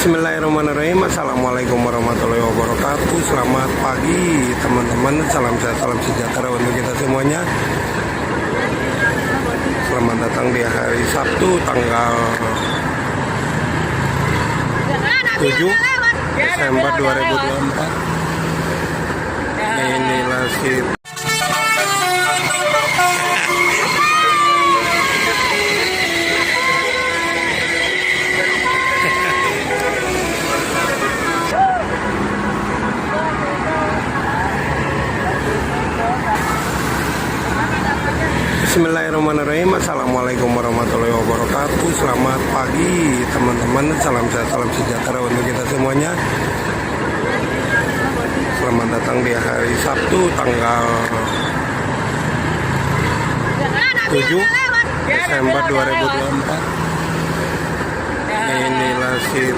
Bismillahirrahmanirrahim. Assalamualaikum warahmatullahi wabarakatuh. Selamat pagi teman-teman. Salam sehat, salam sejahtera untuk kita semuanya. Selamat datang di hari Sabtu tanggal 7 Desember 2024. Inilah sih. Bismillahirrahmanirrahim. Assalamualaikum warahmatullahi wabarakatuh. Selamat pagi teman-teman. Salam sehat, salam sejahtera untuk kita semuanya. Selamat datang di hari Sabtu tanggal 7 Desember 2024. Inilah sih.